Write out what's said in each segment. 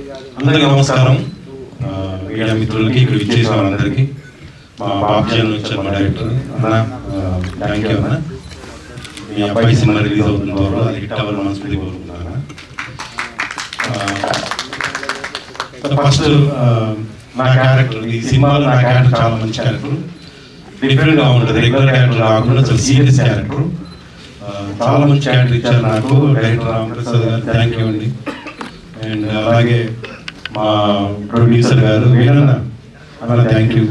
అందరికీ నమస్కారం. మీడియా మిత్రులకి, ఇక్కడ విచ్చేసిన వాళ్ళందరికీ, మా బాబ్జీ వచ్చారు మా డైరెక్టర్ అన్న, థ్యాంక్ యూ అన్న. మీ అబ్బాయి సినిమా రిలీజ్ అవుతుంది త్వరలో, అది హిట్ అవ్వాలి మనస్ఫూర్తి కోరుకుంటున్నాను. ఫస్ట్ నా క్యారెక్టర్, ఈ సినిమాలో నా క్యారెక్టర్ చాలా మంచి క్యారెక్టర్, డిఫరెంట్గా ఉంటుంది. రెగ్యులర్ క్యారెక్టర్ కాకుండా చాలా సీరియస్ క్యారెక్టర్. చాలా మంచి క్యారెక్టర్ ఇచ్చారు నాకు డైరెక్టర్ రామప్రసాద్ గారు, థ్యాంక్ యూ అండి. అండ్ అలాగే మా ప్రొడ్యూసర్ గారు వీరన్న అలా థ్యాంక్ యూ.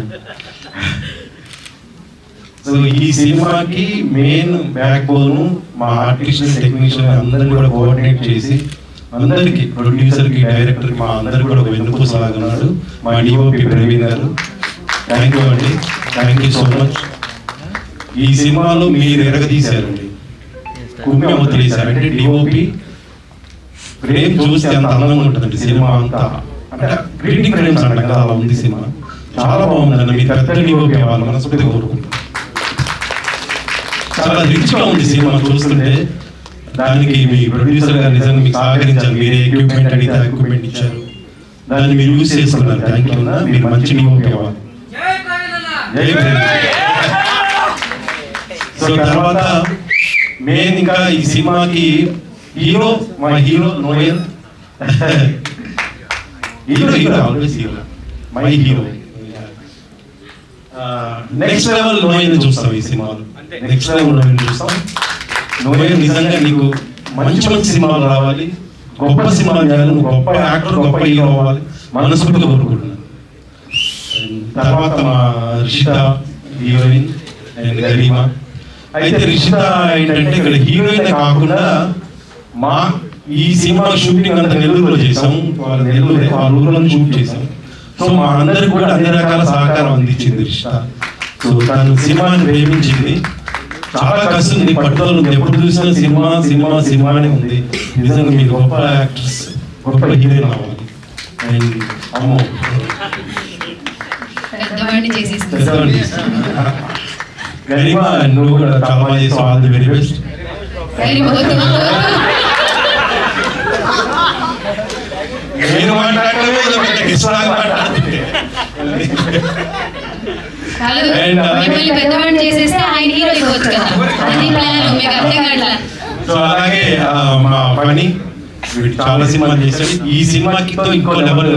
సో ఈ సినిమాకి మెయిన్ బ్యాక్ బోన్ మా ఆర్టిస్ట్, టెక్నీషియన్ అందరినీ కూడా కోఆర్డినేట్ చేసి, అందరికి ప్రొడ్యూసర్కి, డైరెక్టర్కి, మా అందరికి కూడా ఒక వెన్నుపూసలాగా ఉన్నాడు మా డిఓపి ప్రవీణ్ గారు, థ్యాంక్ యూ అండి, థ్యాంక్ యూ సో మచ్. ఈ సినిమాలో మీరు ఎరగదీశారండి, కుమ్మి అవతలేశారు. అంటే డిఓపి ఫ్రేమ్ చూస్తే అంత అందంగా ఉంటుందండి సినిమా అంతా, అంటే గ్రీటింగ్ ఫ్రేమ్స్ అంటాం కదా, అలా ఉంది సినిమా. చాలా బాగుందండి, మీ పెద్ద డిఓపి వాళ్ళు మనస్ఫూర్తిగా కోరుకుంటాం. చాలా రిచ్గా ఉంది సినిమా చూస్తుంటే. దానికి మీ ప్రొడ్యూసర్ గారు నిజంగా మీకు సహకరించారు, మీరే ఎక్విప్మెంట్ అడిగితే ఎక్విప్మెంట్ ఇచ్చారు, దాన్ని మీరు యూజ్ చేసుకున్నారు, థ్యాంక్ యూ అన్న. మీరు మంచి డిఓపి అవ్వాలి. సో తర్వాత మెయిన్ ఇంకా ఈ సినిమాకి హీరో, మా hero Noel, hero always hero, my hero. Next level Noel చూస్తాం ఈ సినిమాలో, నెక్స్ట్ లెవెల్ నోయల్ చూస్తాం. నోయల్ నిజంగా నీకు మంచి మంచి సినిమాలు రావాలి, గొప్ప సినిమాలు చేయాలి, నువ్వు గొప్ప యాక్టర్, గొప్ప హీరో అవ్వాలి మనస్ఫూర్తిగా కోరుకుంటున్నాను. తర్వాత మా రిషిత హీరోయిన్ అండ్ గరీమా. అయితే రిషిత ఏంటంటే ఇక్కడ హీరోయిన్ కాకుండా మా ఈ సినిమా షూటింగ్ అంతా నెల్లూరులో చేసాం, నెల్లూరు వాళ్ళ ఊర్లో షూట్ చేసాం. సో మా అందరికి కూడా అన్ని రకాల సహకారం అందించింది రిషిత. సో తను సినిమాని ప్రేమించింది, చాలా కష్టం ఉంది, పట్టుదల ఉంది, ఎప్పుడు చూసినా సినిమా సినిమా సినిమానే ఉంది. నిజంగా మీరు గొప్ప యాక్ట్రెస్, గొప్ప హీరోయిన్ అవ్వాలి. అండ్ అమ్మో గరిమా, నువ్వు కూడా చాలా బాగా చేసావు, ఆల్ ది వెరీ బెస్ట్. నేను మాట్లాడటమే సో అలాగే మా పని చాలా సినిమాలు చేశాడు. ఈ సినిమాకి ఇంకో లెవెల్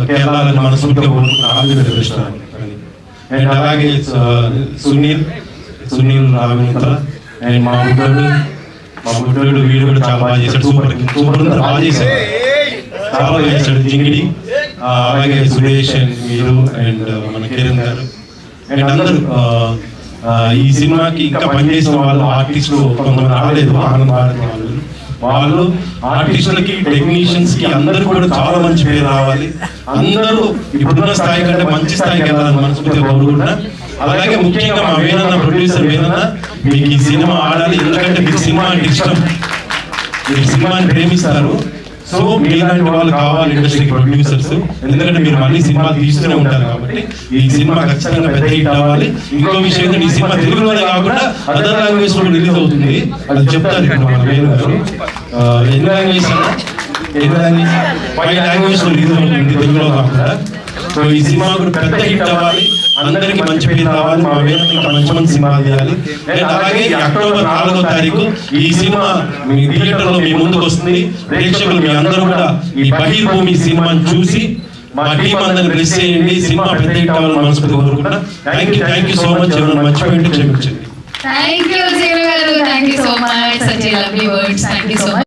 కేరళాలని మనస్ఫూర్తిగా కోరుకుంటున్నాను. అండ్ అలాగే సునీల్ రాఘవేంద్ర అండ్ మా బుడ్డోడు వీడు కూడా చాలా బాగా చేశాడు, సూపర్ బాగా చేశాడు, చాలా బాగా చేశాడు. జింగిడి, అలాగే సురేష్ అండ్ మీరు అండ్ మన కిరణ్ గారు అండ్ అందరూ. ఈ సినిమాకి ఇంకా పనిచేసిన వాళ్ళు ఆర్టిస్టులు కొంతమంది రాలేదు, ఆనంద్ భారతి వాళ్ళు ఆర్టిస్టులకి, టెక్నీషియన్స్ కి అందరూ కూడా చాలా మంచి పేరు రావాలి. అందరూ ఇప్పుడున్న స్థాయి కంటే మంచి స్థాయికి వెళ్ళాలని మనస్ఫూర్తిగా కోరుకుంటున్నా. అలాగే ముఖ్యంగా మా వీరన్న, ప్రొడ్యూసర్ వీరన్న, మీకు ఈ సినిమా ఆడాలి, ఎందుకంటే మీకు సినిమా అంటే ఇష్టం, మీరు సినిమాని ప్రేమిస్తారు. సో మీలాంటి వాళ్ళు కావాలి ఇండస్ట్రీకి ప్రొడ్యూసర్స్, ఎందుకంటే మీరు మళ్ళీ సినిమాలు తీస్తూనే ఉంటారు కాబట్టి ఈ సినిమా ఖచ్చితంగా పెద్ద హిట్ అవ్వాలి. ఇంకో విషయం ఏంటంటే ఈ సినిమా తెలుగులోనే కాకుండా అదర్ లాంగ్వేజ్ లో రిలీజ్ అవుతుంది, అది చెప్తారు ఇక్కడ మన వేణు గారు. ఎన్ని లాంగ్వేజ్ 5 లాంగ్వేజ్ లో రిలీజ్ అవుతుంది తెలుగులో కాకుండా. సో ఈ సినిమా కూడా పెద్ద హిట్ అవ్వాలి, అందరికి మంచి పేరు రావాలి, మా వేణు ఇంకా మంచి మంచి సినిమాలు తీయాలి. అండ్ అలాగే అక్టోబర్ 4వ తారీఖు ఈ సినిమా మీ థియేటర్ లో మీ ముందుకు వస్తుంది. ప్రేక్షకులు మీ అందరూ కూడా ఈ బహిర్భూమి సినిమాని చూసి మా టీం అందరిని బ్లెస్ చేయండి, సినిమా పెద్ద హిట్ అవ్వాలని మనస్ఫూర్తిగా కోరుకుంటున్నా. Thank you so much. ఎవరైనా మర్చిపోయింటే క్షమించండి. Thank you, Zero. Thank you so much. Such a lovely words. Thank you so much.